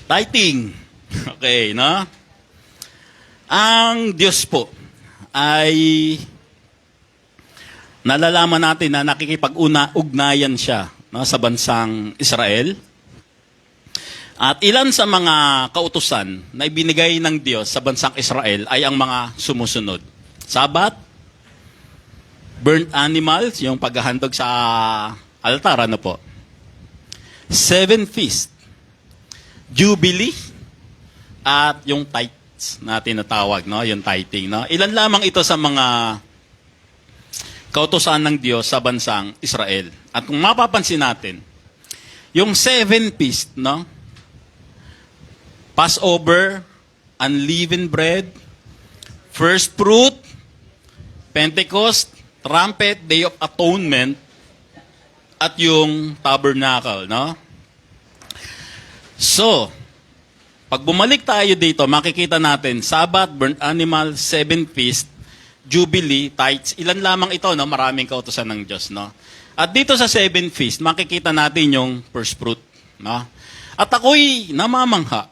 Tithing. Okay, no? Ang Diyos po ay nalalaman natin na nakikipag-ugnayan siya, no, sa bansang Israel. At ilan sa mga kautusan na ibinigay ng Diyos sa bansang Israel ay ang mga sumusunod. Sabat, burnt animals, yung paghahandog sa altar, ano po? 7 feast, Jubilee, at yung tithes na tinatawag, no? Yung tithing, no? Ilan lamang ito sa mga kautusan ng Diyos sa bansang Israel. At kung mapapansin natin, yung 7 feast, no? Passover, unleavened bread, first fruit, Pentecost, trumpet, Day of Atonement, at yung tabernacle, no? So, pag bumalik tayo dito, makikita natin, Sabbath, burnt animal, 7 feast, Jubilee, tithes, ilan lamang ito, no? Maraming kautusan ng Diyos, no? At dito sa 7 feast, makikita natin yung first fruit, no? At ako'y namamangha,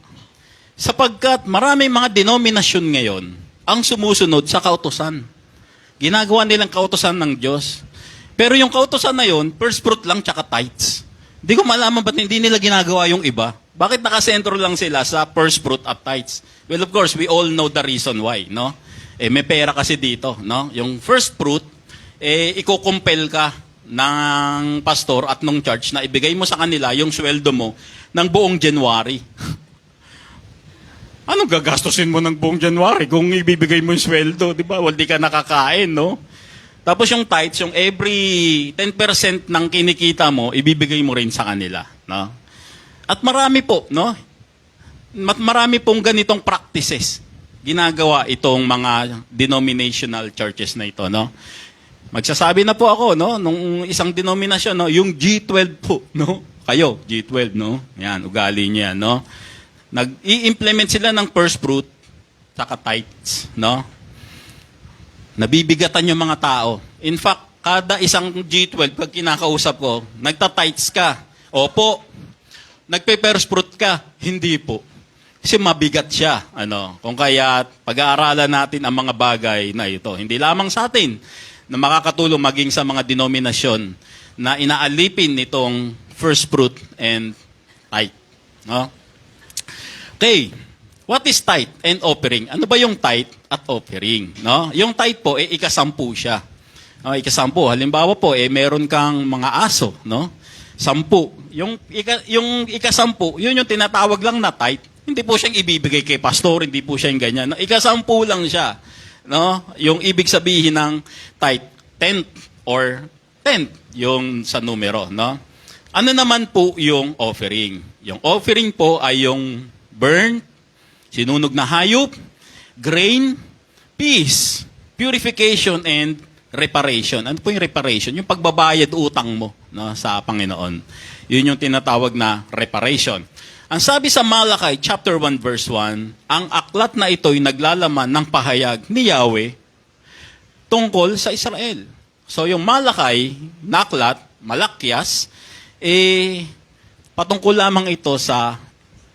sapagkat maraming mga denominasyon ngayon ang sumusunod sa kautusan. Ginagawa nilang kautusan ng Diyos. Pero yung kautusan na yun, first fruit lang tsaka tithes. Hindi ko malaman ba't hindi nila ginagawa yung iba. Bakit nakasentro lang sila sa first fruit at tithes? Well, of course, we all know the reason why, no? May pera kasi dito, no? Yung first fruit, iko-compel ka ng pastor at nung church na ibigay mo sa kanila yung sweldo mo ng buong January. Anong gagastusin mo ng buong January kung ibibigay mo yung sweldo, di ba? Well, di ka nakakain, no? Tapos yung tithes, yung every 10% ng kinikita mo, ibibigay mo rin sa kanila, no? At marami po, no? Marami pong ganitong practices ginagawa itong mga denominational churches na ito, no? Magsasabi na po ako, no, nung isang denominasyon, no, yung G12 po, no? Kayo, G12, no? Yan, ugali niya, no? Nag-i-implement sila ng first fruit saka tithes, no? Nabibigatan yung mga tao. In fact, kada isang G12, pag kinakausap ko, nagta-tithes ka. Opo. Nagpe-first fruit ka. Hindi po. Kasi mabigat siya. Kung kaya pag-aaralan natin ang mga bagay na ito. Hindi lamang sa atin na makakatulong maging sa mga denominasyon na inaalipin nitong first fruit and tithe. No? Okay. What is tithe and offering? Ano ba yung tithe at offering? No? Yung tithe po, ikasampu siya. Ikasampu. Halimbawa po, meron kang mga aso, no? 10. Yung ikasampu, yun yung tinatawag lang na tithe. Hindi po siyang ibibigay kay pastor, hindi po siya yung ganyan. No? Ikasampu lang siya. No? Yung ibig sabihin ng tithe, tenth or tenth, yung sa numero. No? Ano naman po yung offering? Yung offering po ay yung burnt, sinunog na hayop, grain, peace, purification, and reparation. Ano po yung reparation? Yung pagbabayad utang mo, no, sa Panginoon. Yun yung tinatawag na reparation. Ang sabi sa Malakay, chapter 1, verse 1, ang aklat na ito'y naglalaman ng pahayag ni Yahweh tungkol sa Israel. So yung Malakay, na aklat, Malakyas, patungkol lamang ito sa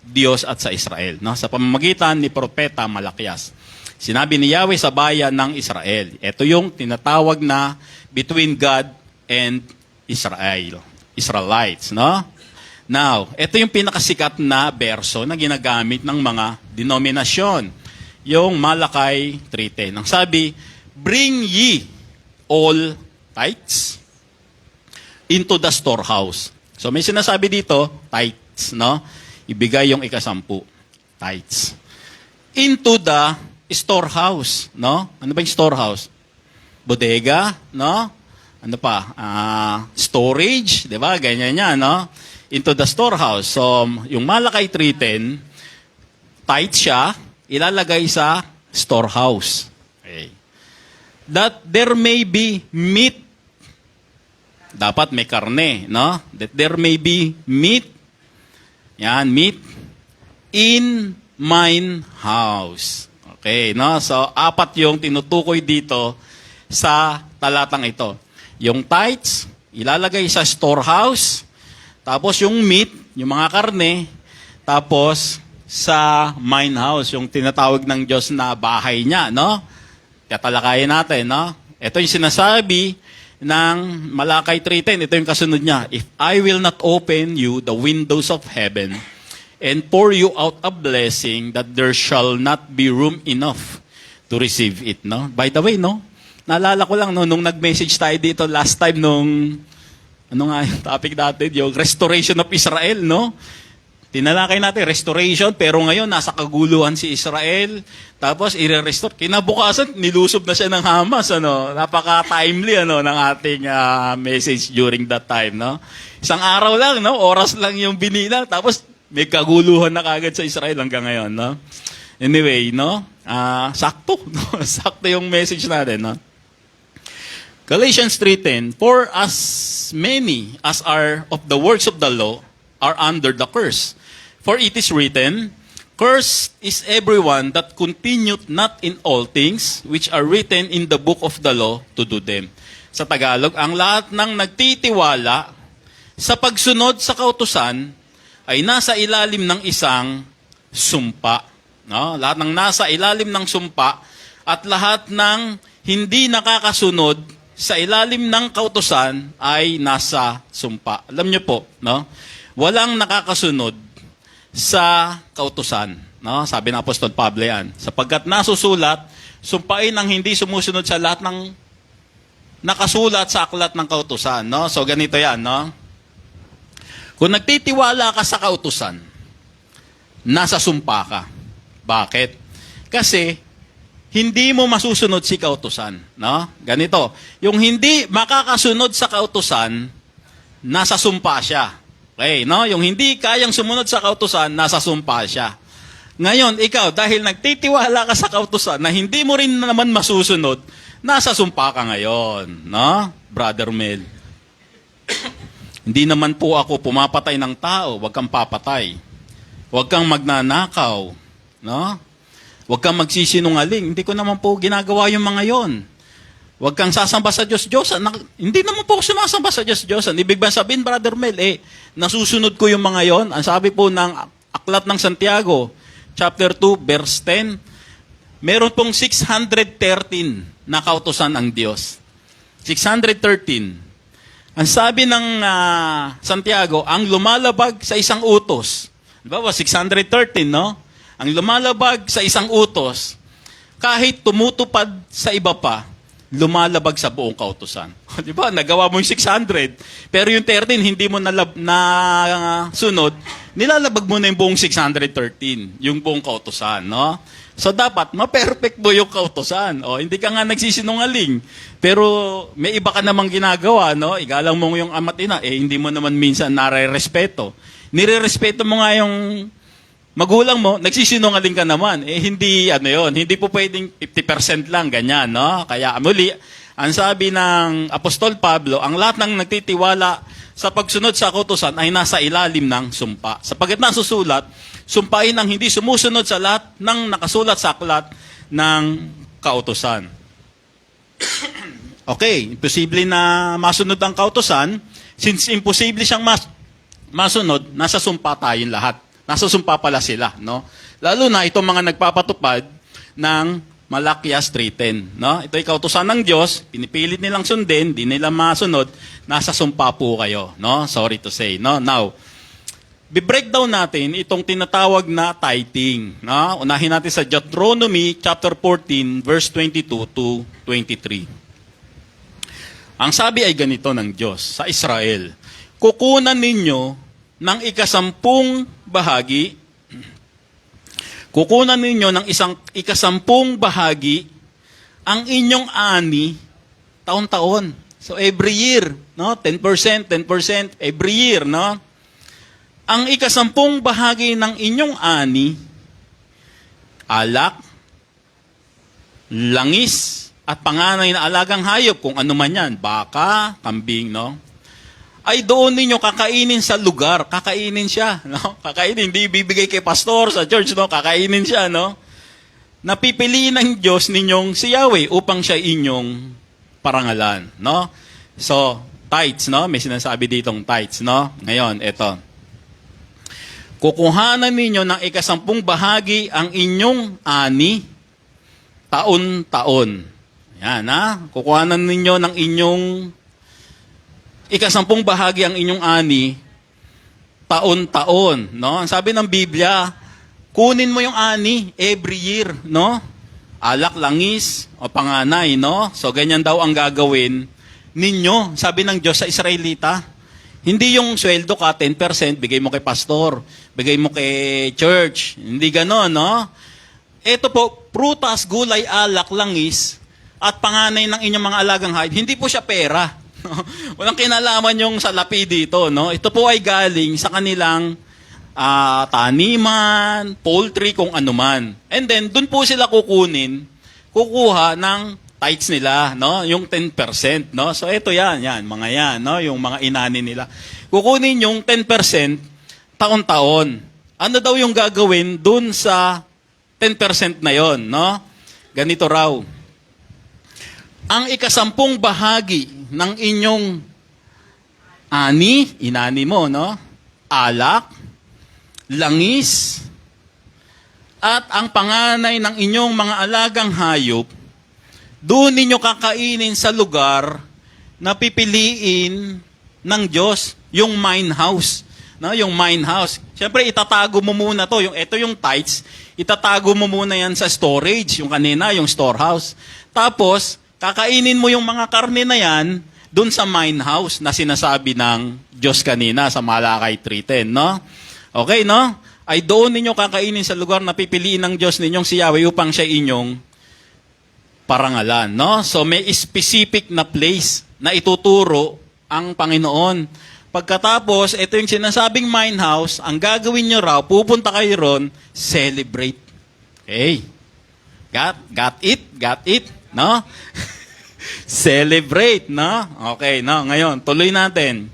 Diyos at sa Israel, no? Sa pamamagitan ni Propeta Malakyas. Sinabi ni Yahweh sa bayan ng Israel. Ito yung tinatawag na between God and Israel. Israelites, no? Now, ito yung pinakasikat na berso na ginagamit ng mga denominasyon. Yung Malakay 3:10. Ang sabi, bring ye all tithes into the storehouse. So may sinasabi dito, tithes, no? Ibigay yung ikasampu, tithes. Into the storehouse, no? Ano ba yung storehouse? Bodega, no? Ano pa? Storage, di ba? Ganyan yan, no? Into the storehouse. So, yung Malakay 3:10, tithes siya, ilalagay sa storehouse. Okay. That there may be meat. Dapat may karne, no? That there may be meat. Yan, meat in mine house. Okay, no? So, 4 yung tinutukoy dito sa talatang ito. Yung tithes, ilalagay sa storehouse. Tapos yung meat, yung mga karne. Tapos, sa mine house, yung tinatawag ng Diyos na bahay niya, no? Tatalakayin natin, no? Ito yung sinasabi ng Malakay 3:10. Ito yung kasunod niya. If I will not open you the windows of heaven and pour you out a blessing that there shall not be room enough to receive it, no? By the way, no? Naalala ko lang, no, nung nag-message tayo dito last time nung, ano nga yung topic natin, yung restoration of Israel, no? Tinalakay natin, restoration, pero ngayon, nasa kaguluhan si Israel. Tapos, i-restore. Kinabukasan, nilusob na siya ng Hamas. Ano? Napaka-timely ano, ng ating message during that time. No? Isang araw lang, no? Oras lang yung binilang. Tapos, may kaguluhan na kagad sa Israel hanggang ngayon. No? Anyway, no? Sakto. No? Sakto yung message natin. No? Galatians 3:10, for as many as are of the works of the law are under the curse. For it is written, cursed is everyone that continueth not in all things which are written in the book of the law to do them. Sa Tagalog, ang lahat ng nagtitiwala sa pagsunod sa kautusan ay nasa ilalim ng isang sumpa. No? Lahat ng nasa ilalim ng sumpa at lahat ng hindi nakakasunod sa ilalim ng kautusan ay nasa sumpa. Alam niyo po, no? Walang nakakasunod sa kautusan. No? Sabi ng Apostol Pablo yan. Sapagkat nasusulat, sumpain ang hindi sumusunod sa lahat ng nakasulat sa aklat ng kautusan. No? So ganito yan. No? Kung nagtitiwala ka sa kautusan, nasa sumpa ka. Bakit? Kasi hindi mo masusunod si kautusan. No? Ganito. Yung hindi makakasunod sa kautusan, nasa sumpa siya. Okay, no? Yung hindi kayang sumunod sa kautusan, nasa sumpa siya. Ngayon, ikaw, dahil nagtitiwala ka sa kautusan na hindi mo rin naman masusunod, nasa sumpa ka ngayon. No? Brother Mel. Hindi naman po ako pumapatay ng tao, huwag kang papatay. Huwag kang magnanakaw. No? Huwag kang magsisinungaling. Hindi ko naman po ginagawa yung mga yon. Huwag kang sasamba sa Diyos-Diyosan. Hindi naman po ako sumasamba sa Diyos-Diyosan. Ibig ba sabihin, Brother Mel, nasusunod ko yung mga yon? Ang sabi po ng Aklat ng Santiago, chapter 2, verse 10, meron pong 613 na kautusan ang Diyos. 613. Ang sabi ng Santiago, ang lumalabag sa isang utos. Di ba? 613, no? Ang lumalabag sa isang utos, kahit tumutupad sa iba pa, lumalabag sa buong kautusan. Di ba? Nagawa mo yung 600, pero yung 13, hindi mo sunod, nilalabag mo na yung buong 613, yung buong kautusan. No? So, dapat, ma-perfect mo yung kautusan. O, hindi ka nga nagsisinungaling. Pero, may iba ka namang ginagawa, no? Igalang mo yung ama't ina, hindi mo naman minsan nare-respeto. Nire-respeto mo nga yung magulang mo, nagsisinungaling ka naman. Hindi, hindi po pwedeng 50% lang, ganyan, no? Kaya, muli, ang sabi ng Apostol Pablo, ang lahat ng nagtitiwala sa pagsunod sa kautusan ay nasa ilalim ng sumpa. Sapagkat nasusulat, sumpain ang hindi sumusunod sa lahat ng nakasulat sa aklat ng kautusan. Okay, imposible na masunod ang kautusan. Since imposible siyang masunod, nasa sumpa tayong lahat. Nasa sumpa pala sila, no? Lalo na itong mga nagpapatupad ng Malakias 3:10, no? Ito ay kautusan ng Diyos, pinipilit nilang sundin, di nila masunod, nasa sumpa po kayo, no? Sorry to say, no? Now, bi-breakdown natin itong tinatawag na tithing, no? Unahin natin sa Deuteronomy chapter 14 verse 22 to 23. Ang sabi ay ganito ng Diyos sa Israel, kukunan ninyo ng ikasampung bahagi, kukunan ninyo ng ikasampung bahagi ang inyong ani taon-taon. So every year, no? 10%, 10% every year, no? Ang ikasampung bahagi ng inyong ani, alak, langis, at panganay na alagang hayop, kung ano man yan, baka, kambing, no? Ay doon ninyo kakainin sa lugar. Kakainin siya. No? Kakainin. Hindi bibigay kay pastor sa church. No? Kakainin siya. No? Napipiliin ng Diyos ninyong si Yahweh upang siya inyong parangalan. No? So, tithes. No? May sinasabi ditong tithes. No? Ngayon, ito. kukuhanan ninyo ng 10 bahagi ang inyong ani, taon-taon. Yan, ha? Kukuhanan ninyo ng inyong 10 bahagi ang inyong ani, taon-taon. No? Ang sabi ng Biblia, kunin mo yung ani every year, no? Alak, langis, o panganay, no? So, ganyan daw ang gagawin ninyo, sabi ng Diyos sa Israelita. Hindi yung sweldo ka, 10%, bigay mo kay pastor, bigay mo kay church. Hindi ganon, no? Ito po, prutas, gulay, alak, langis, at panganay ng inyong mga alagang hayop, hindi po siya pera. Walang kinalaman yung salapi dito, no? Ito po ay galing sa kanilang taniman, poultry, kung anuman. And then, dun po sila kukuha ng tithes nila, no? Yung 10%, no? So, ito yan, mga yan, no? Yung mga inani nila. Kukunin yung 10% taon-taon. Ano daw yung gagawin dun sa 10% na yon, no? Ganito raw. Ang 10 bahagi ng inyong inani mo, no? Alak, langis, at ang panganay ng inyong mga alagang hayop, doon ninyo kakainin sa lugar na pipiliin ng Diyos, yung mine house. No, yung mine house. Siyempre, itatago mo muna to. Ito yung tithes, itatago mo muna yan sa storage. Yung kanina, yung storehouse. Tapos, kakainin mo yung mga karne na yan doon sa mine house na sinasabi ng Diyos kanina sa Malakay 3:10. No? Okay, no? Ay doon ninyo kakainin sa lugar na pipiliin ng Diyos ninyong si Yahweh upang siya inyong parangalan, no? So may specific na place na ituturo ang Panginoon. Pagkatapos, ito yung sinasabing mine house, ang gagawin nyo raw, pupunta kayo ron, celebrate. Okay? Got it? No? Celebrate, no? Okay, no? Ngayon, tuloy natin.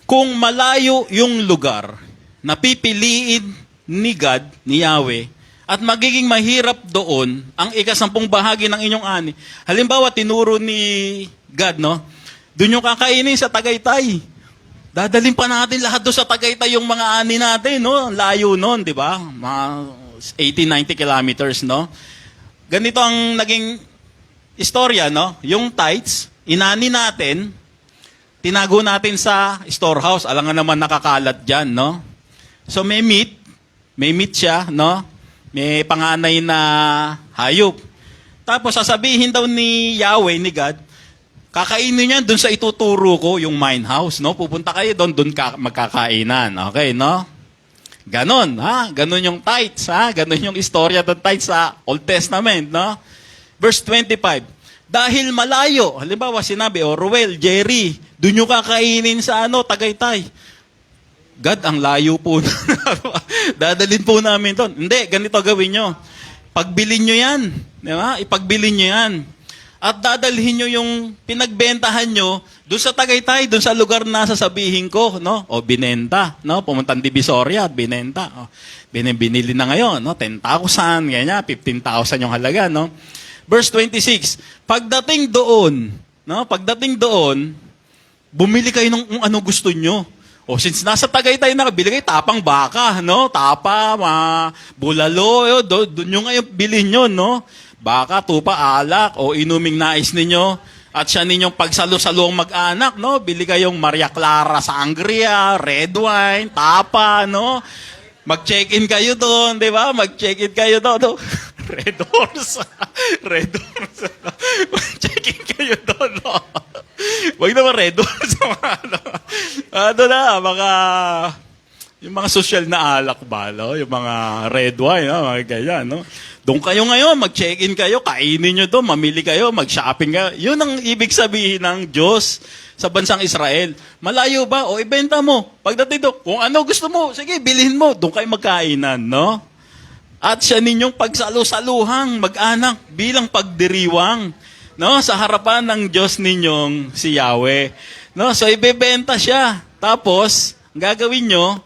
Kung malayo yung lugar na pipiliin ni God, ni Yahweh, at magiging mahirap doon ang 10 bahagi ng inyong ani. Halimbawa, tinuro ni God, no? Doon yung kakainin sa Tagaytay. Dadalhin pa natin lahat doon sa Tagaytay yung mga ani natin, no? Layo noon, di ba? Mga 80-90 kilometers, no? Ganito ang naging istorya, no? Yung tithes, inani natin, tinago natin sa storehouse. Alam nga naman nakakalat dyan, no? So may meat siya, no? May panganay na hayop. Tapos sasabihin daw ni Yahweh, ni God, kakainin niya doon sa ituturo ko, yung mine house, no? Pupunta kayo doon magkakainan. Okay, no? Ganon, ha? Ganon yung tithes, ha? Ganon yung istorya ng tithes sa Old Testament, no? Verse 25. Dahil malayo, halimbawa sinabi, Ruel, Jerry, doon yung kakainin sa Tagaytay. God, ang layo po. Dadalhin po namin to. Hindi, ganito gawin nyo. Pagbilin nyo yan. Di ba? Ipagbilin nyo yan. At dadalhin nyo yung pinagbentahan nyo doon sa Tagaytay, doon sa lugar na sasabihin ko, no? O binenta, no? Pumuntan Divisoria at binenta. O, binili na ngayon, no? 10,000, ganyan, 15,000 yung halaga, no? Verse 26. Pagdating doon, bumili kayo ng kung ano gusto nyo. O since nasa Tagaytay na, bili kayo tapang baka, no? Tapa, bulalo, doon nyo ngayon bilhin nyo, no? Baka, tupa, alak, o inuming nais ninyo. At siya ninyong pagsalo-salong mag-anak, no? Bili kayong Maria Clara Sangria, red wine, tapa, no? Mag-check-in kayo doon, di ba? Mag-check-in kayo doon, no? Red Horse. Mag-check-in kayo doon, no? Huwag naman Red Horse. Yung mga social na alak ba, no? Yung mga red wine, no? Mga ganyan, no? Doon kayo ngayon, mag-check-in kayo, kainin nyo doon, mamili kayo, mag-shopping kayo. Yun ang ibig sabihin ng Diyos sa bansang Israel. Malayo ba? O ibenta mo. Pagdating doon, kung ano gusto mo, sige, bilhin mo. Doon kayo magkainan, no? At siya ninyong pagsalu-saluhang mag-anak bilang pagdiriwang, no? Sa harapan ng Diyos ninyong si Yahweh. No? So, ibebenta siya. Tapos, ang gagawin nyo,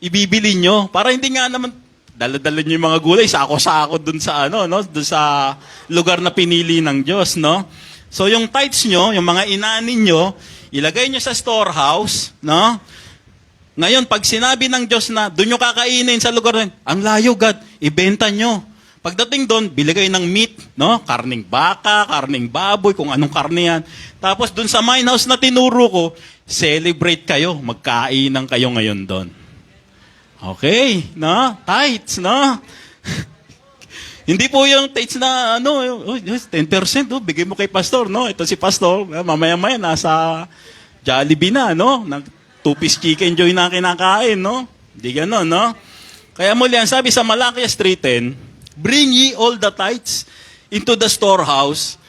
ibibili nyo. Para hindi nga naman, dala-dala nyo yung mga gulay, sako-sako dun sa, dun sa lugar na pinili ng Diyos, no? So, yung tithes nyo, yung mga inanin nyo, ilagay nyo sa storehouse, no? Ngayon, pag sinabi ng Diyos na doon nyo kakainin sa lugar na yun, ang layo, God, ibenta nyo. Pagdating doon, bili kayo ng meat, no? Karning baka, karning baboy, kung anong karne yan. Tapos doon sa mine house na tinuro ko, celebrate kayo, magkainan kayo ngayon doon. Okay, no? Tithes, no? Hindi po yung tithes na, 10%, bigay mo kay pastor, no? Ito si pastor, mamaya-maya nasa Jollibee na, no? Two-piece chicken joy na kinakain, no? Hindi ganon, no? Kaya muli, ang sabi sa Malakias 3:10, bring ye all the tithes into the storehouse,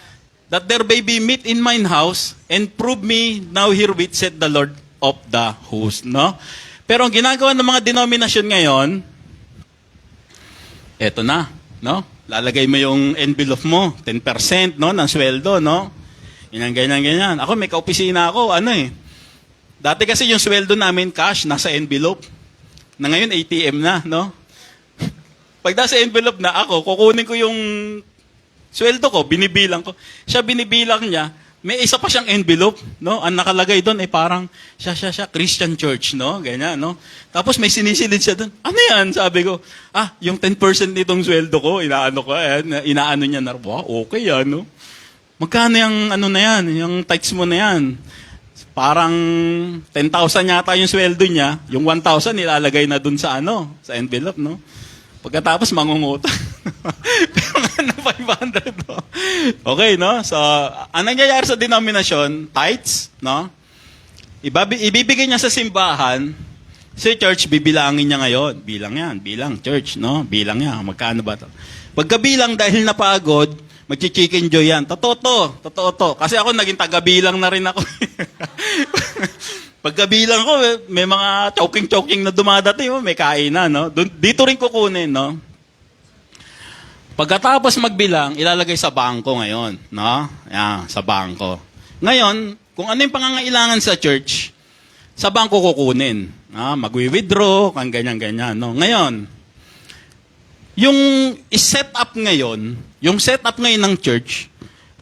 that there may be meat in mine house, and prove me now herewith, said the Lord of the host, no? Pero ang ginagawa ng mga denominasyon ngayon, eto na, no? Lalagay mo yung envelope mo, 10%, no? Ng sweldo, no? Ganyan. Ako, may kaopisina ako, Dati kasi yung sweldo namin, cash, nasa envelope. Na ngayon, ATM na, no? Pag nasa envelope na ako, kukunin ko yung sweldo ko, binibilang ko. Siya binibilang niya, may isa pa siyang envelope, no? Ang nakalagay doon ay parang, siya, Christian Church, no? Ganyan, no? Tapos may sinisilid siya doon. Ano yan? Sabi ko, yung 10% nitong sweldo ko, inaano niya na, wow, okay yan, no? Magkano yung na yan, yung tithes mo na yan? Parang 10,000 yata yung sweldo niya, yung 1,000 nilalagay na dun sa sa envelope, no? Pagkatapos mangungutang. Pero na 500, no? Okay, no? So, ang nangyayari sa denominasyon, tithes, no? Ibibigay niya sa simbahan, si church, bibilangin niya ngayon. Bilang church, no? Bilang niya, magkano ba ito? Pagkabilang dahil napagod, magchi-chicken joy yan. Totoo to. Kasi ako naging taga-bilang na rin ako. Pagkabilang ko, may mga choking na dumadating, may kainan, no? Dito rin kukunin, no? Pagkatapos magbilang, ilalagay sa bangko ngayon, no? Yan, sa bangko. Ngayon, kung ano yung pangangailangan sa church, sa bangko kukunin. Magwi-withdraw, kang ganyan, no? Ngayon, yung setup ngayon ng church,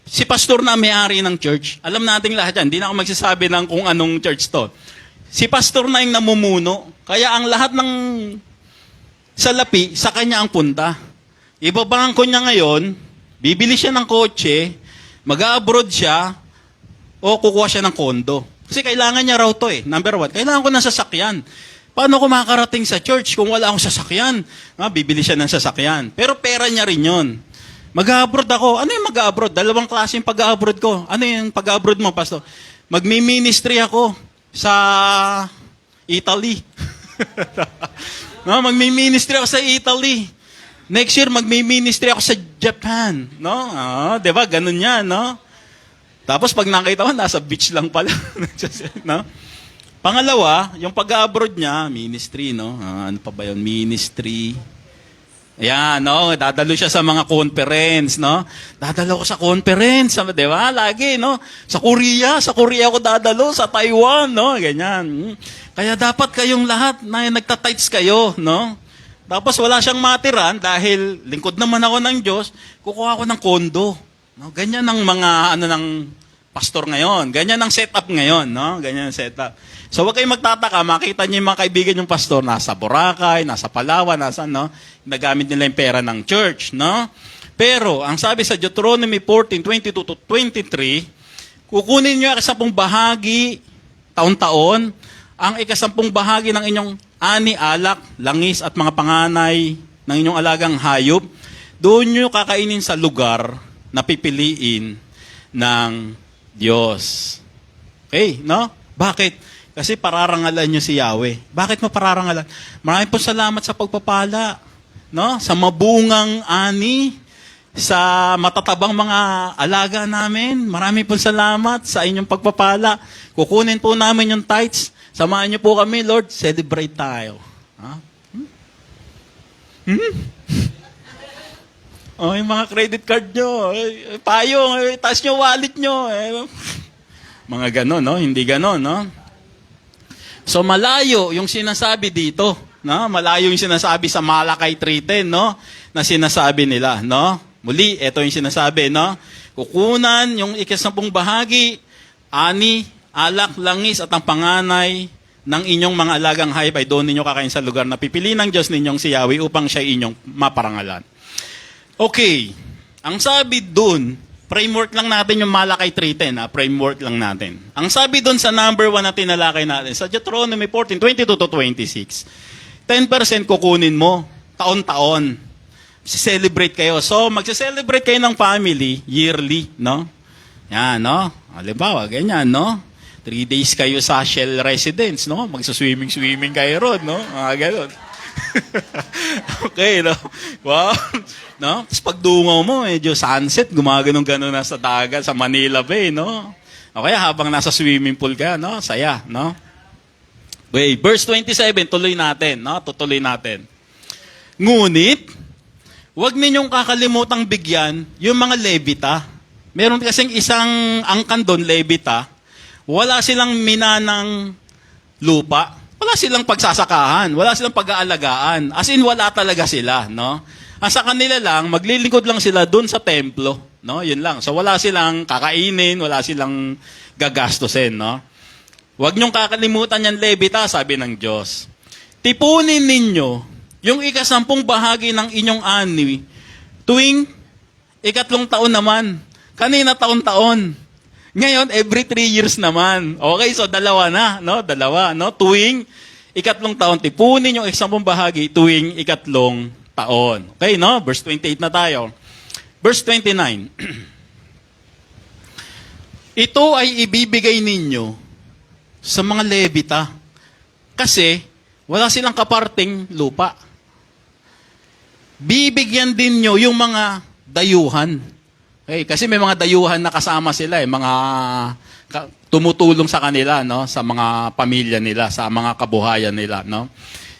si pastor na may-ari ng church, alam nating lahat yan, hindi na ako magsasabi ng kung anong church to. Si pastor na yung namumuno, kaya ang lahat ng salapi, sa kanya ang punta. Ibabangko niya ngayon, bibili siya ng kotse, mag-abroad siya, o kukuha siya ng kondo. Kasi kailangan niya raw to Number 1, kailangan ko ng sasakyan. Paano ko makakarating sa church kung wala akong sasakyan? Bibili siya ng sasakyan. Pero pera niya rin yun. Mag-abroad ako. Ano yung mag-abroad? Dalawang klase yung pag-abroad ko. Ano yung pag-abroad mo, pastor? Magmi-ministry ako sa Italy. Magmi-ministry ako sa Italy. Next year, magmi-ministry ako sa Japan. No? Diba? Ganun yan, no? Tapos pag nakita mo, nasa beach lang pala. No? Pangalawa, yung pag-abroad niya, ministry, no? Ano pa ba yun? Ministry. Ayan, no? Dadalo siya sa mga conference, no? Dadalo ko sa conference, di ba? Lagi, no? Sa Korea ako dadalo, sa Taiwan, no? Ganyan. Kaya dapat kayong lahat na nagtatights kayo, no? Tapos wala siyang matiran dahil lingkod naman ako ng Diyos, kukuha ako ng kondo. No? Ganyan ang mga, ng pastor ngayon. Ganyan ang setup ngayon, no? Ganyan ang setup. So, huwag kayong magtataka, makita niyo yung mga kaibigan yung pastor, nasa Boracay, nasa Palawan, no? Nagamit nila yung pera ng church, no? Pero, ang sabi sa Deuteronomy 14:22-23, kukunin niyo ang 10 bahagi, taon-taon, ang 10 bahagi ng inyong ani, alak, langis, at mga panganay ng inyong alagang hayop, doon niyo kakainin sa lugar na pipiliin ng Diyos. Okay, no? Bakit? Kasi pararangalan nyo si Yahweh. Bakit mo pararangalan? Maraming po salamat sa pagpapala. No? Sa mabungang ani, sa matatabang mga alaga namin. Maraming po salamat sa inyong pagpapala. Kukunin po namin yung tithes. Samahan niyo po kami, Lord. Celebrate tayo. Yung mga credit card nyo. Payong, taas nyo wallet nyo. Mga ganon, no? Hindi ganon, no? So malayo yung sinasabi dito, no? Malayo yung sinasabi sa Malakay 3:10, no? Na sinasabi nila, no? Muli, ito yung sinasabi, no? Kukunan yung 10 bahagi, ani, alak, langis at ang panganay ng inyong mga alagang hayop ay doon ninyo kakain sa lugar na pipili ng Diyos ninyong si Yahweh upang siya inyong maparangalan. Okay, ang sabi doon, framework lang natin yung Malakay 3:10, framework lang natin. Ang sabi doon sa number 1 na tinalakay natin, sa Deuteronomy 14:22 to 26, 10% kukunin mo, taon-taon. Celebrate kayo. So, magse-celebrate kayo ng family, yearly, no? Yan, no? Halimbawa, ganyan, no? 3 days kayo sa Shell Residence, no? Magsa-swimming kayo ron, no? Mga ganun. Okay, no? Wow. No? Tapos pagdungaw mo, medyo sunset, gumaganon-ganon na sa dagat, sa Manila Bay, no? O kaya habang nasa swimming pool ka, no? Saya, no? Okay, verse 27, tuloy natin, no? Tutuloy natin. Ngunit, huwag ninyong kakalimutang bigyan yung mga Levita. Meron kasing isang angkan doon, Levita. Wala silang minanang lupa. Wala silang pagsasakahan. Wala silang pag-aalagaan. As in, wala talaga sila, no? Sa kanila lang, maglilingkod lang sila doon sa templo, no? Yun lang. So, wala silang kakainin, wala silang gagastusin, no? Huwag niyong kakalimutan yan, Levita, sabi ng Diyos. Tipunin ninyo yung 10 bahagi ng inyong ani tuwing 3 taon naman. Kanina taon-taon. Ngayon, every 3 years naman. Okay, so 2 na, no? 2, no? Tuwing 3 taon. Tipunin yung 10 bahagi tuwing 3 taon. Okay, no? Verse 28 na tayo. Verse 29. Ito ay ibibigay ninyo sa mga Levita kasi wala silang kaparting lupa. Bibigyan din nyo yung mga dayuhan. Okay, kasi may mga dayuhan na kasama sila, mga tumutulong sa kanila, no, sa mga pamilya nila, sa mga kabuhayan nila, no.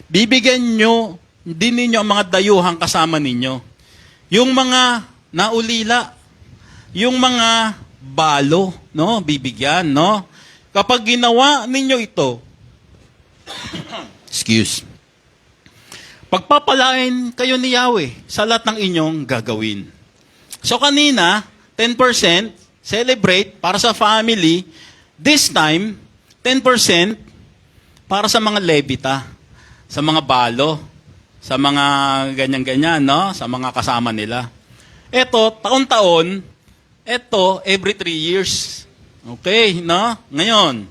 Bibigyan nyo din ninyo ang mga dayuhan kasama ninyo. Yung mga naulila, yung mga balo, no, bibigyan, no. Kapag ginawa ninyo ito, pagpapalain kayo ni Yahweh sa lahat ng inyong gagawin. So kanina, 10% celebrate para sa family. This time, 10% para sa mga Levita, sa mga balo, sa mga ganyan-ganyan, no? Sa mga kasama nila. Ito, taon-taon, ito, every 3 years. Okay, no? Ngayon,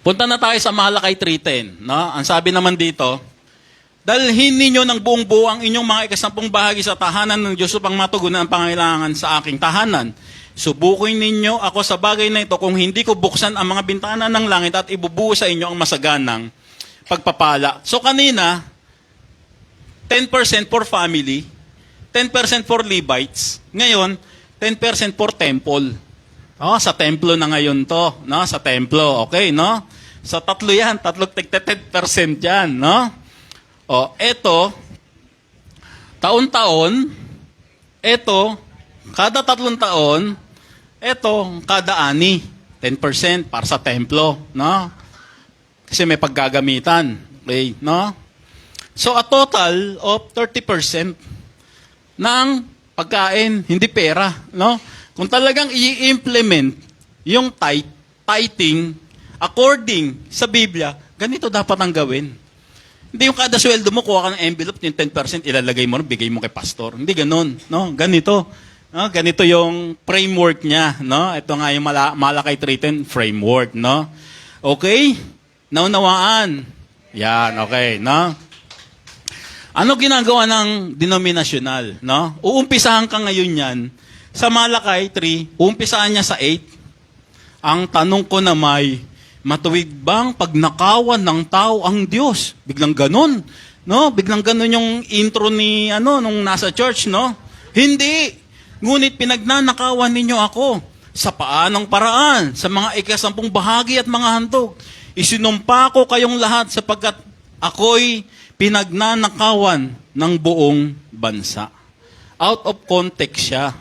punta na tayo sa Malakay 3:10, no? Ang sabi naman dito, dalhin ninyo ng buong buo ang inyong mga 10 bahagi sa tahanan ng Diyos upang matugunan ang pangailangan sa aking tahanan. Subukin ninyo ako sa bagay na ito kung hindi ko buksan ang mga bintana ng langit at ibubuo sa inyo ang masaganang pagpapala. So kanina, 10% for family, 10% for Levites. Ngayon, 10% for temple. Oh, sa templo na ngayon to, no? Sa templo, okay, no? So tatlo yan, 10% yan, no? O, eto, taon-taon, eto, kada 3 taon, eto, kada ani, 10% para sa templo, no? Kasi may paggagamitan, okay, no? So, a total of 30% ng pagkain, hindi pera, no? Kung talagang i-implement yung tithing according sa Biblia, ganito dapat ang gawin. Hindi yung kada sweldo mo, kuha ka ng envelope, yung 10% ilalagay mo, bigay mo kay pastor. Hindi ganun, no? Ganito. No? Ganito yung framework niya, no? Ito nga yung Malakay 3:10 framework, no? Okay? Naunawaan. Yan, okay, no? Ano ginagawa ng denominational, no? Uumpisahan ka ngayon yan sa Malakay 3, uumpisahan niya sa 8. Ang tanong ko na matuwid bang pagnakawan ng tao ang Diyos? Biglang ganun, no? Biglang ganun yung intro ni nung nasa church, no? Hindi. Ngunit pinagnanakawan ninyo ako sa paanong paraan, sa mga 10 bahagi at mga handog. Isinumpa ko kayong lahat sapagkat ako'y pinagnanakawan ng buong bansa. Out of context siya.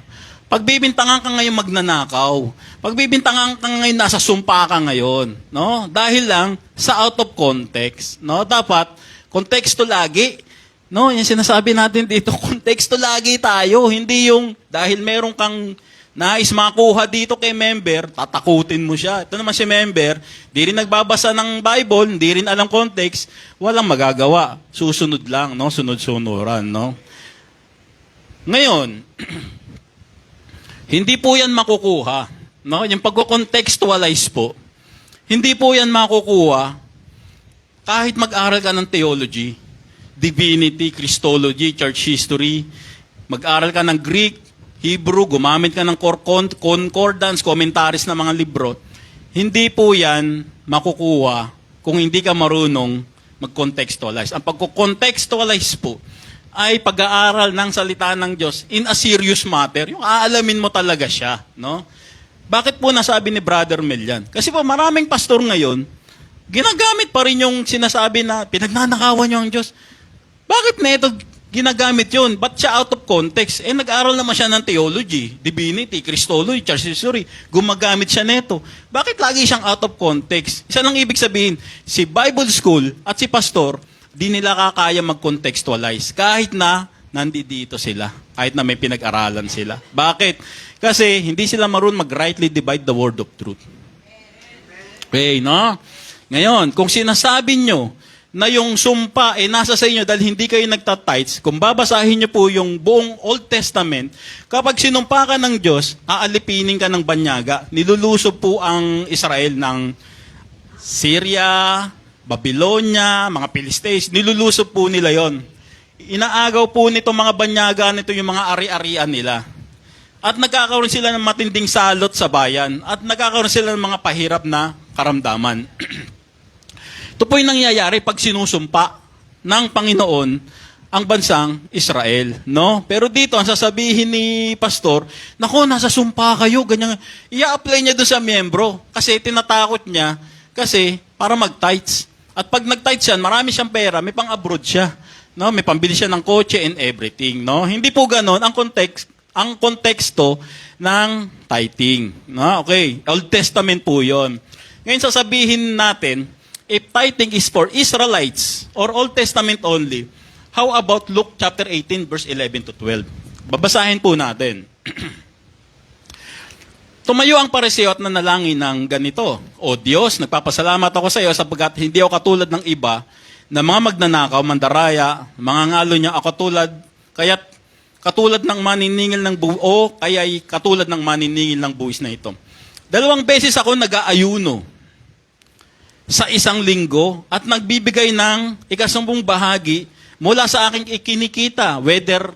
Pagbibintangan ka ngayon magnanakaw. Pagbibintangan ka ngayon nasa sumpa ka ngayon, no? Dahil lang sa out of context, no? Dapat konteksto lagi, no? Yung sinasabi natin dito, konteksto lagi tayo, hindi yung dahil meron kang nais makuha dito kay member, tatakutin mo siya. Ito naman si member, di rin nagbabasa ng Bible, di rin alam context, walang magagawa. Susunod lang, no? Sunod-sunuran, no? Ngayon, hindi po yan makukuha. No? Yung pagko-contextualize po, hindi po yan makukuha kahit mag-aral ka ng theology, divinity, Christology, church history, mag-aral ka ng Greek, Hebrew, gumamit ka ng concordance, commentaries ng mga libro. Hindi po yan makukuha kung hindi ka marunong mag-contextualize. Ang pagko-contextualize po ay pag-aaral ng salita ng Diyos in a serious matter. Yung aalamin mo talaga siya. No? Bakit po nasabi ni Brother Mel yan? Kasi po maraming pastor ngayon, ginagamit pa rin yung sinasabi na pinagnanakawan niyo ang Diyos. Bakit na ito ginagamit yun? Ba't siya out of context? Nag-aaral naman siya ng theology, divinity, Christology, church history. Gumagamit siya neto. Bakit lagi siyang out of context? Isa lang ibig sabihin, si Bible school at si pastor, di nila kakaya mag-contextualize. Kahit na nandito sila. Kahit na may pinag-aralan sila. Bakit? Kasi hindi sila marunong mag-rightly divide the word of truth. Okay, no? Ngayon, kung sinasabi nyo na yung sumpa nasa sa inyo dahil hindi kayo nagtatights, kung babasahin nyo po yung buong Old Testament, kapag sinumpa ka ng Diyos, aalipinin ka ng banyaga. Nilulusob po ang Israel ng Syria, Babylonia, mga Philistines. Nilulusob po nila yon. Inaagaw po nito mga banyaga nito yung mga ari-arian nila. At nagkakaroon sila ng matinding salot sa bayan. At nagkakaroon sila ng mga pahirap na karamdaman. Ito po yung nangyayari pag sinusumpa ng Panginoon ang bansang Israel. No? Pero dito, ang sasabihin ni pastor, naku, nasa sumpa kayo, ganyan. I-apply niya doon sa miyembro. Kasi tinatakot niya, kasi para mag-tithes. At pag nag-tithes yan, marami siyang pera, may pang-abroad siya. No? May pambili siya ng kotse and everything. No? Hindi po ganon ang konteksto ng tithing. No? Okay, Old Testament po yon. Ngayon sasabihin natin, if tithing is for Israelites or Old Testament only, how about Luke chapter 18 verse 11 to 12? Babasahin po natin. Tumayo ang pariseo at nanalangin ng ganito, O Diyos, nagpapasalamat ako sa iyo sapagkat hindi ako katulad ng iba na mga magnanakaw, mandaraya, mga ngalo niya ako kaya't katulad ng maniningil ng buo, kaya'y katulad ng maniningil ng buwis na ito. 2 beses ako nag-aayuno sa isang linggo at nagbibigay ng 10 bahagi mula sa aking ikinikita, whether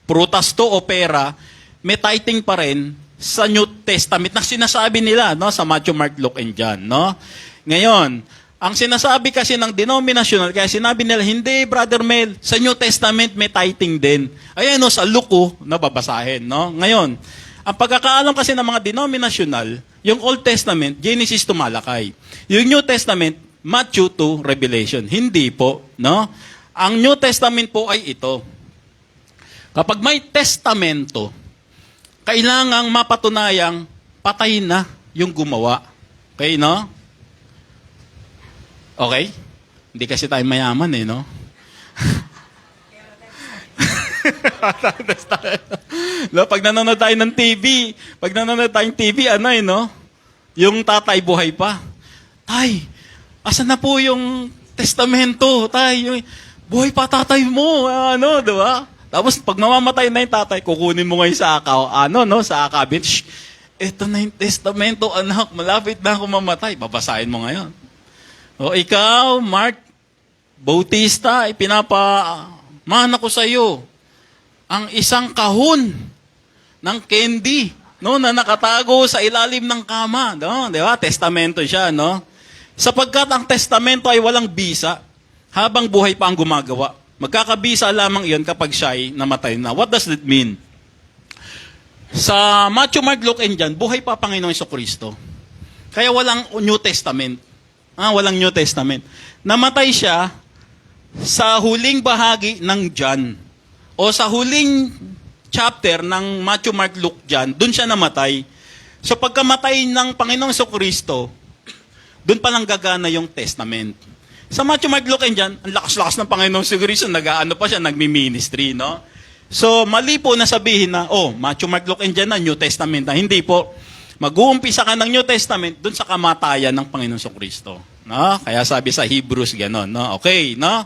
prutas to o pera, may tithing pa rin sa New Testament na sinasabi nila, no, sa Matthew, Mark, Luke, and John. No? Ngayon, ang sinasabi kasi ng denominational, kaya sinabi nila, hindi, Brother Mel, sa New Testament may tithing din. Ayan, no, sa Luke, nababasahin. No? Ngayon, ang pagkakaalam kasi ng mga denominational, yung Old Testament, Genesis to Malakay. Yung New Testament, Matthew to Revelation. Hindi po. No? Ang New Testament po ay ito. Kapag may testamento, kailangang mapatunayang patay na yung gumawa. Okay, no? Okay? Hindi kasi tayo mayaman eh, no? No, pag nanonood tayo ng TV, ano eh, no? Yung tatay buhay pa. Tay, asan na po yung testamento? Tay, yung, buhay pa tatay mo, ano, di ba? Tapos pag mamamatay na yung tatay, kukunin mo ngayon sa akaw, sa akabit. Ito na yung testamento, anak, malapit na ako mamatay. Babasahin mo ngayon. O ikaw, Mark Bautista, ipinapamana ko sa iyo ang isang kahon ng candy, no, na nakatago sa ilalim ng kama, no, di ba? Testamento siya, no? Sapagkat ang testamento ay walang bisa habang buhay pa ang gumagawa. Magkakabisa lamang iyon kapag siya ay namatay na. What does that mean? Sa Matthew, Mark, Luke, and John, buhay pa Panginoong Jesucristo. Kaya walang New Testament. Walang New Testament. Namatay siya sa huling bahagi ng John. O sa huling chapter ng Matthew, Mark, Luke, John, doon siya namatay. So pagkamatay ng Panginoong Jesucristo, doon pa lang gagana yung testament. Sa Matthew, Mark, Luke, and John, ang lakas-lakas ng Panginoong Jesucristo, nag-ano pa siya, nagmi-ministry, no? So, mali po na sabihin na, Matthew, Mark, Luke, and John na New Testament na. Hindi po. Mag-uumpisa ka ng New Testament dun sa kamatayan ng Panginoon Kristo. No? Kaya sabi sa Hebrews, gano'n. No? Okay, no?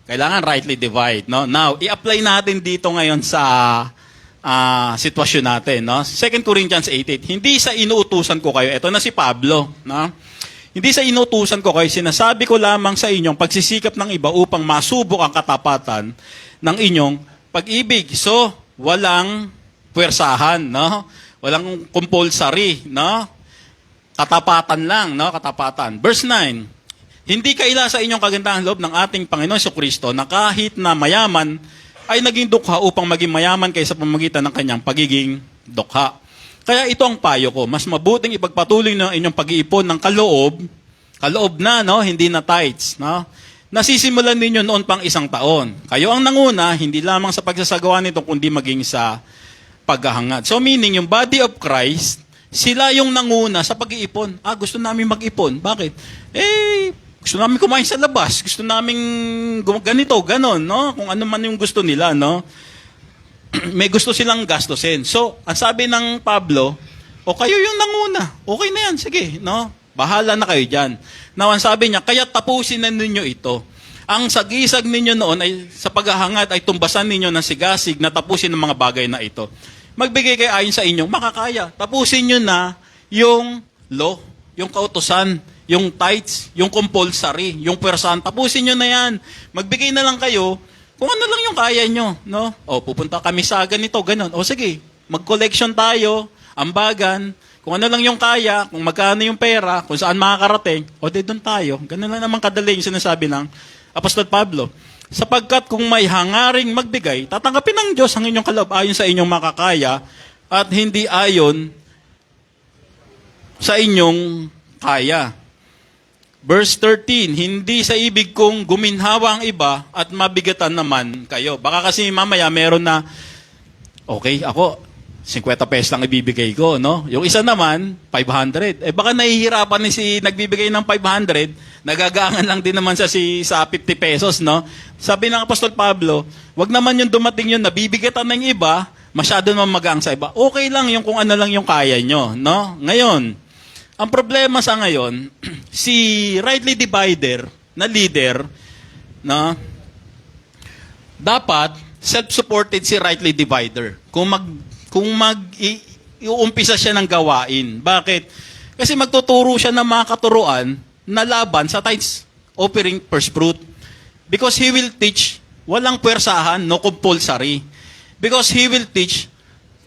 Kailangan rightly divide. No? Now, i-apply natin dito ngayon sa sitwasyon natin. No? 2 Corinthians 8:8. Hindi sa inuutusan ko kayo. Ito na si Pablo. No? Hindi sa inuutusan ko kayo. Sinasabi ko lamang sa inyong pagsisikap ng iba upang masubok ang katapatan ng inyong pag-ibig. So, walang puwersahan. No? Walang compulsory, no? Katapatan lang, no? Katapatan. Verse 9, hindi kaila sa inyong kagandahan loob ng ating Panginoon Kristo na kahit na mayaman, ay naging dukha upang maging mayaman kaysa pamamagitan ng kanyang pagiging dukha. Kaya ito ang payo ko, mas mabuting ipagpatuloy ng inyong pag-iipon ng kaloob na, no? Hindi na tithes, no? Nasisimulan ninyo noon pang 1 taon. Kayo ang nanguna, hindi lamang sa pagsasagawa nito, kundi maging sa paghahangad. So meaning, yung body of Christ, sila yung nanguna sa pag-iipon. Gusto namin mag-ipon. Bakit? Gusto namin kumain sa labas. Gusto namin ganito, ganon, no? Kung ano man yung gusto nila, no? May gusto silang gastusin. So, ang sabi ng Pablo, kayo yung nanguna. Okay na yan, sige, no? Bahala na kayo dyan. Now, ang sabi niya, kaya tapusin na ninyo ito. Ang sagisag ninyo noon ay sa paghahangad ay tumbasan ninyo ng sigasig na tapusin ng mga bagay na ito. Magbigay kayo ayon sa inyong makakaya. Tapusin nyo na yung law, yung kautusan, yung tithes, yung compulsory, yung puwersahan. Tapusin nyo na yan. Magbigay na lang kayo kung ano lang yung kaya nyo. No? Pupunta kami sa ganito, ganon. Sige, mag-collection tayo, ambagan, kung ano lang yung kaya, kung magkano yung pera, kung saan makakarating, doon tayo. Ganon lang naman kadali yung sinasabi ng Apostol Pablo. Sapagkat kung may hangaring magbigay, tatanggapin ng Diyos ang inyong kaloob ayon sa inyong makakaya at hindi ayon sa inyong kaya. Verse 13, hindi sa ibig kong guminhawa ang iba at mabigatan naman kayo. Baka kasi mamaya meron na, ako, 50 pesos lang ibibigay ko, no? Yung isa naman, 500. Baka nahihirapan ni si nagbibigay ng 500, nagagangan lang din naman sa 50 pesos, no? Sabi ng Apostol Pablo, wag naman yung dumating yun, nabibigatan ng iba, masyado naman magaang sa iba. Okay lang yung kung ano lang yung kaya nyo, no? Ngayon, ang problema sa ngayon, si rightly divider na leader, no? Dapat self-supported si rightly divider. Kung iuumpisa siya ng gawain. Bakit? Kasi magtuturo siya ng mga katuruan na laban sa tithes offering first fruit. Because he will teach, walang puwersahan, no compulsory. Because he will teach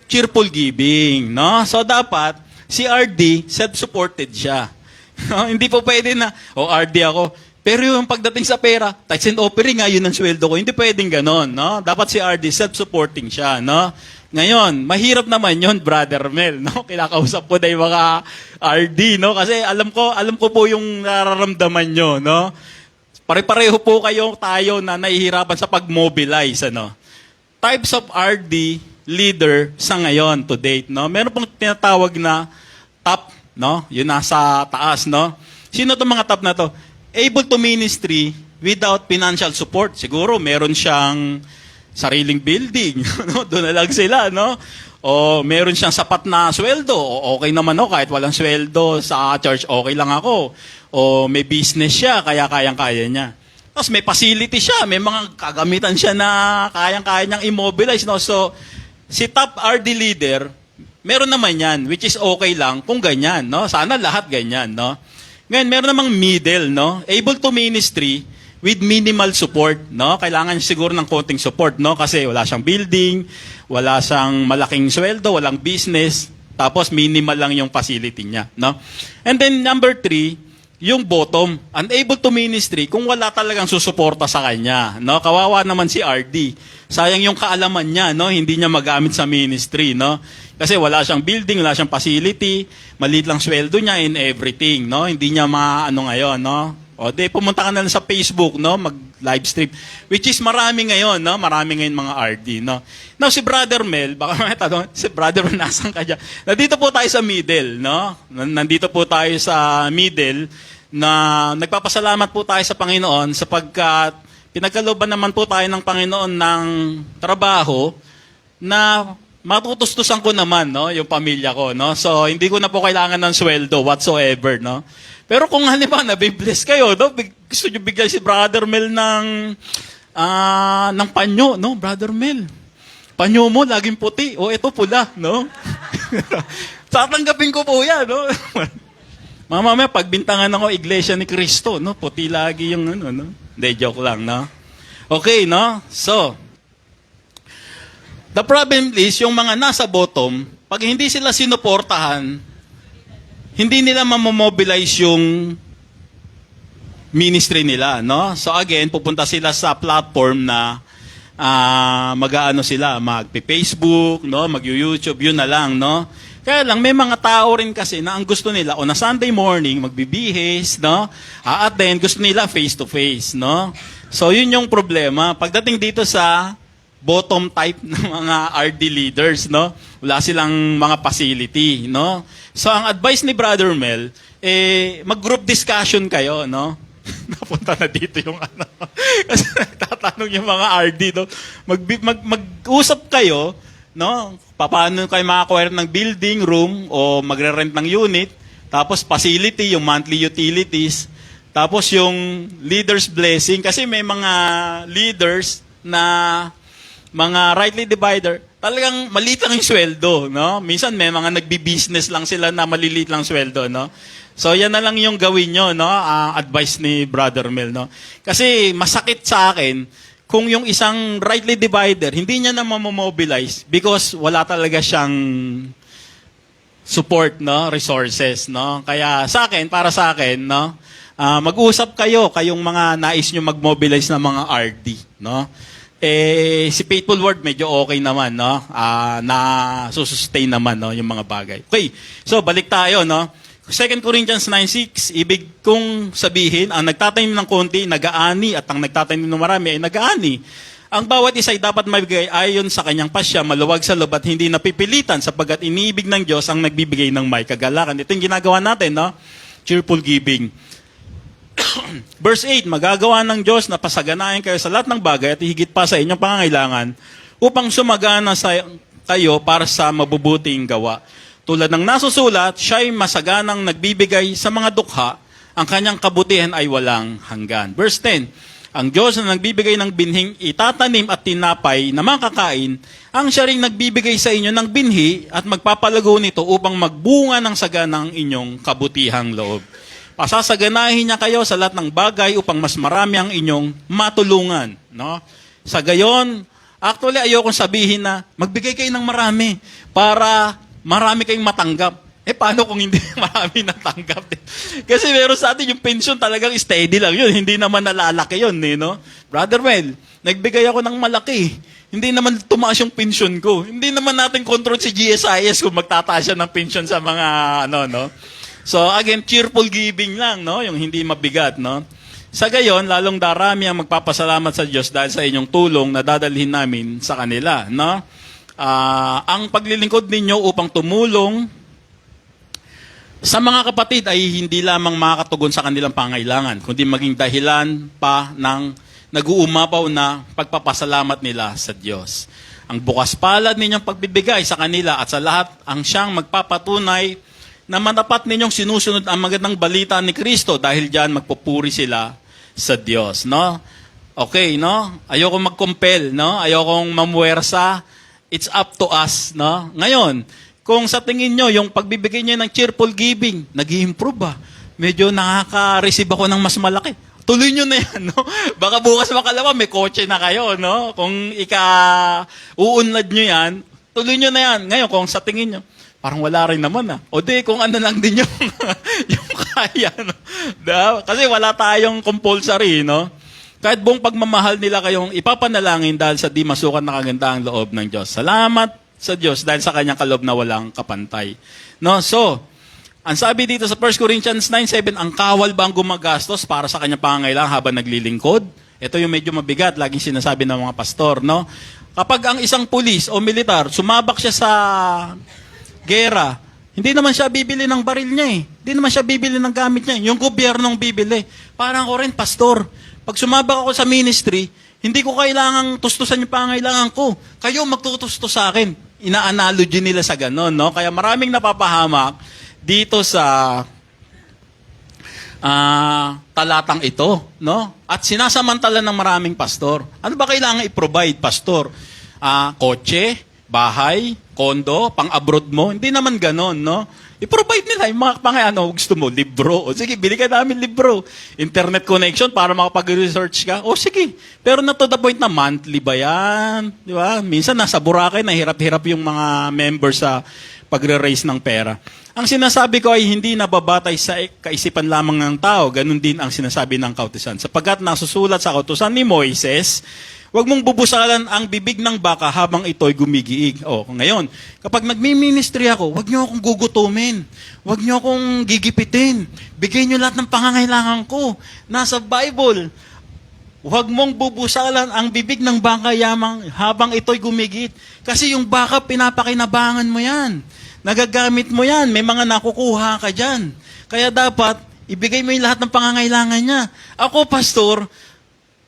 cheerful giving. No? So dapat, si RD, self-supported siya. No? Hindi po pwede na, RD ako. Pero yung pagdating sa pera, tithes and offering, yun ang sweldo ko. Hindi pwedeng ganon. No? Dapat si RD, self-supporting siya. No? Ngayon, mahirap naman yon, Brother Mel, no? Kinakausap ko na yung mga RD, no? Kasi alam ko po yung nararamdaman nyo, no? Pare-pareho po tayo na nahihirapan sa pag-mobilize, ano? Types of RD leader sa ngayon to date, no? Meron pong tinatawag na top, no? Yun nasa taas, no? Sino itong mga top na to? Able to ministry without financial support. Siguro meron siyang sariling building, no? Doon na lang sila, no? O meron siyang sapat na sweldo, o okay naman ako, kahit walang sweldo sa church, okay lang ako. O may business siya, kaya kayang-kaya niya. Tapos may facility siya, may mga kagamitan siya na kayang-kaya niyang immobilize, no? So, si top RD leader, meron naman yan, which is okay lang kung ganyan, no? Sana lahat ganyan, no? Ngayon, meron namang middle, no? Able to ministry with minimal support, no? Kailangan siguro ng konting support, no? Kasi wala siyang building, wala siyang malaking sweldo, walang business, tapos minimal lang yung facility niya, no? And then number 3, yung bottom, unable to ministry kung wala talagang susuporta sa kanya, no? Kawawa naman si RD. Sayang yung kaalaman niya, no? Hindi niya magamit sa ministry, no? Kasi wala siyang building, wala siyang facility, maliit lang sweldo niya in everything, no? Hindi niya maano ngayon, no? O de pumunta ka na lang sa Facebook, no, mag-live stream, which is marami ngayon, no, marami ngayon mga RD, no. Now si Brother Mel, baka may tanong, si Brother Mel nasan ka dyan? Nandito po tayo sa middle, no. Nandito po tayo sa middle na nagpapasalamat po tayo sa Panginoon sapagkat pinagkalooban naman po tayo ng Panginoon ng trabaho na matutustusan ko naman, no, yung pamilya ko, no. So, hindi ko na po kailangan ng sweldo whatsoever, no. Pero kung halimbawa nabibless kayo, no, gusto niyo bigyan si Brother Mel ng panyo, no, Brother Mel. Panyo mo laging puti, o ito pula, no. Tatanggapin ko po 'yan, no. Mamaya pagbintangan ako Iglesia ni Cristo, no, puti lagi yung ano, no. Hindi, joke lang, no. Okay, no. So, the problem is, yung mga nasa bottom, pag hindi sila sinuportahan, hindi nila mamobilize yung ministry nila, no? So again, pupunta sila sa platform na mag-aano sila, magpe-Facebook, no? Mag-YouTube, yun na lang, no? Kaya lang, may mga tao rin kasi na ang gusto nila, o na Sunday morning, magbibihis, no? At then, gusto nila face-to-face, no? So, yun yung problema. Pagdating dito sa bottom type ng mga RD leaders, no? Wala silang mga facility, no? So, ang advice ni Brother Mel, mag-group discussion kayo, no? Napunta na dito yung ano. Kasi nagtatanong yung mga RD, no? Mag-usap kayo, no? Paano kayo makakuha ng building, room, o magre-rent ng unit, tapos facility, yung monthly utilities, tapos yung leader's blessing, kasi may mga leaders na mga rightly divider, talagang maliit lang yung sweldo, no? Minsan may mga nagbi-business lang sila na maliliit lang sweldo, no? So yan na lang yung gawin nyo, no? Advice ni Brother Mel, no? Kasi masakit sa akin kung yung isang rightly divider, hindi niya na mamobilize because wala talaga siyang support, no? Resources, no? Kaya sa akin, para sa akin, no? Mag-usap kayong mga nais nyo mag-mobilize na mga RD, no? Si Faithful Word medyo okay naman, no? Na susustain naman, no, yung mga bagay. Okay. So balik tayo, no? 2 Corinthians 9:6, ibig kong sabihin, ang nagtatanim ng konti, nag-aani, at ang nagtatanim ng marami ay nag-aani. Ang bawat isa ay dapat magbigay ayon sa kanyang pasya, maluwag sa loob at hindi napipilitan, sapagkat iniibig ng Diyos ang nagbibigay ng may kagalakan. Ito yung ginagawa natin, no? Cheerful giving. Verse 8, magagawa ng Diyos na pasaganahin kayo sa lahat ng bagay at higit pa sa inyong pangangailangan upang sumagana kayo para sa mabubuting gawa. Tulad ng nasusulat, siya'y masaganang nagbibigay sa mga dukha, ang kanyang kabutihan ay walang hanggan. Verse 10, ang Diyos na nagbibigay ng binhing itatanim at tinapay na makakain, ang siya ring nagbibigay sa inyo ng binhi at magpapalago nito upang magbunga ng saganang inyong kabutihang loob. Pasasaganahin niya kayo sa lahat ng bagay upang mas marami ang inyong matulungan. No? Sa gayon, actually ayokong sabihin na magbigay kayo ng marami para marami kayong matanggap. Paano kung hindi marami natanggap? Kasi meron sa atin yung pension talagang steady lang yun. Hindi naman nalalaki yun, no? Brother Mel, nagbigay ako ng malaki. Hindi naman tumaas yung pension ko. Hindi naman natin control si GSIS kung magtataas siya ng pension sa mga no? So again, cheerful giving lang, no? Yung hindi mabigat, no? Sa gayon, lalong darami ang magpapasalamat sa Diyos dahil sa inyong tulong na dadalhin namin sa kanila, no? Ang paglilingkod ninyo upang tumulong sa mga kapatid ay hindi lamang makakatugon sa kanilang pangailangan, kundi maging dahilan pa ng nag-uumapaw na pagpapasalamat nila sa Diyos. Ang bukas palad ninyong pagbibigay sa kanila at sa lahat ang siyang magpapatunay na matapat ninyong sinusunod ang magandang balita ni Kristo dahil diyan magpupuri sila sa Diyos, no? Okay, no? Ayoko mag-compel, no? Ayokong mamuwersa. It's up to us, no? Ngayon, kung sa tingin nyo, yung pagbibigay nyo ng cheerful giving, nag-i-improve ba? Medyo nakaka-receive ako ng mas malaki. Tuloy nyo na yan, no? Baka bukas makalawa, may kotse na kayo, no? Kung uunlad nyo yan, tuloy nyo na yan. Ngayon, kung sa tingin nyo, parang wala rin naman, O di, kung ano lang din yung, yung kaya, no? Kasi wala tayong compulsory, no? Kahit buong pagmamahal nila kayong ipapanalangin dahil sa di masukat na kagandahang loob ng Diyos. Salamat sa Diyos dahil sa kanyang kaloob na walang kapantay. No? So, ang sabi dito sa 1 Corinthians 9:7, ang kawal ba ang gumagastos para sa kanyang pangangailangan habang naglilingkod? Ito yung medyo mabigat, laging sinasabi ng mga pastor. No? Kapag ang isang pulis o militar, sumabak siya sa gera, hindi naman siya bibili ng baril niya Hindi naman siya bibili ng gamit niya. Yung gobyernong bibili. Parang ko rin, pastor, pag sumabak ako sa ministry, Hindi ko kailangang tustusan yung pangailangan ko. Kayo magtutusto sa akin. Ina-analogy nila sa ganon, no? Kaya maraming napapahamak dito sa talatang ito, no? At sinasamantala ng maraming pastor. Ano ba kailangan i-provide, pastor? Kotse, bahay, kondo, pang-abroad mo? Hindi naman ganon, no? I-provide nila yung mga gusto mo, libro. O sige, bili ka namin libro. Internet connection para makapag-research ka. O sige, pero na to the point na monthly ba yan? Di ba? Minsan nasa Boracay, nahirap-hirap yung mga members sa pagre-raise ng pera. Ang sinasabi ko ay hindi nababatay sa kaisipan lamang ng tao. Ganun din ang sinasabi ng kautusan. Sapagkat nasusulat sa kautusan ni Moises, huwag mong bubusalan ang bibig ng baka habang ito'y gumigiig. O, ngayon, kapag nagmi-ministry ako, huwag niyo akong gugutumin. Huwag niyo akong gigipitin. Bigay niyo lahat ng pangangailangan ko. Nasa Bible. Huwag mong bubusalan ang bibig ng baka habang ito'y gumigit. Kasi yung baka, pinapakinabangan mo yan. Nagagamit mo yan. May mga nakukuha ka dyan. Kaya dapat, ibigay mo yung lahat ng pangangailangan niya. Ako, pastor,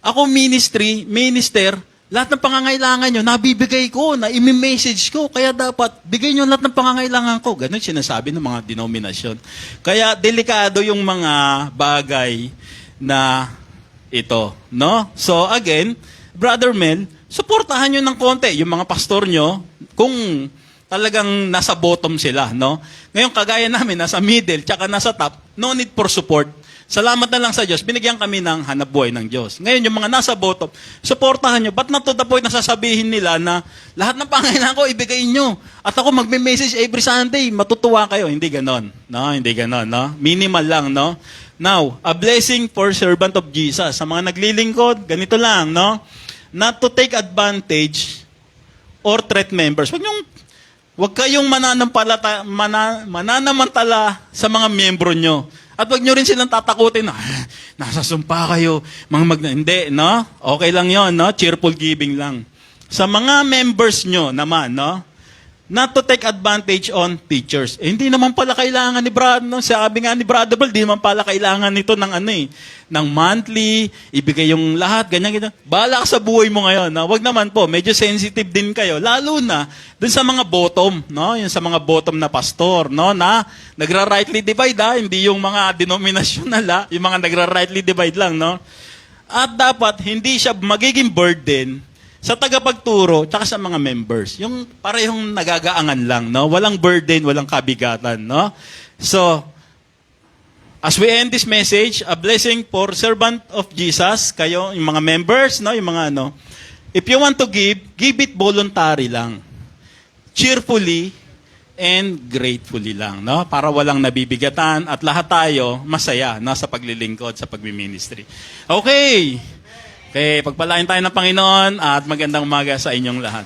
ako minister, lahat ng pangangailangan nyo, nabibigay ko, na imi-message ko. Kaya dapat, bigay nyo lahat ng pangangailangan ko. Ganun sinasabi ng mga denominasyon. Kaya delikado yung mga bagay na ito. No? So again, Brother Mel, suportahan nyo ng konti yung mga pastor nyo kung talagang nasa bottom sila. No? Ngayon, kagaya namin, nasa middle, tsaka nasa top, no need for support. Salamat na lang sa Diyos, binigyan kami ng hanapbuhay ng Diyos. Ngayon, yung mga nasa bottom, supportahan nyo. But not to the point na sasabihin nila na lahat ng pangailangan ko, ibigay nyo. At ako magme-message every Sunday, matutuwa kayo. Hindi ganon. No? Hindi ganon. No? Minimal lang. No? Now, a blessing for servant of Jesus. Sa mga naglilingkod, ganito lang. No? Not to take advantage or threat members. Huwag kayong mananamantala sa mga miyembro nyo. At wag nyo rin silang tatakutin, nasa sumpa kayo, hindi, no? Okay lang yon, no? Cheerful giving lang. Sa mga members nyo naman, no? Not to take advantage on teachers. Hindi naman pala kailangan ni Brad, no? Sabi nga ni Brother Bal, di naman pala kailangan nito ng ng monthly, ibigay yung lahat, ganyan. Bahala ka sa buhay mo ngayon, no? Wag naman po, medyo sensitive din kayo, lalo na dun sa mga bottom, no? Yung sa mga bottom na pastor, no? Na nagra-rightly divide, hindi yung mga denominational, yung mga nagra-rightly divide lang, no? At dapat hindi siya magiging burden sa tagapagturo, tsaka sa mga members. Yung parehong nagagaangan lang, no? Walang burden, walang kabigatan, no? So, as we end this message, a blessing for servant of Jesus, kayo, yung mga members, no? Yung mga if you want to give it voluntary lang. Cheerfully and gratefully lang, no? Para walang nabibigatan at lahat tayo masaya, no? Sa paglilingkod, sa pagmi-ministry. Okay, pagpalain tayo ng Panginoon at magandang umaga sa inyong lahat.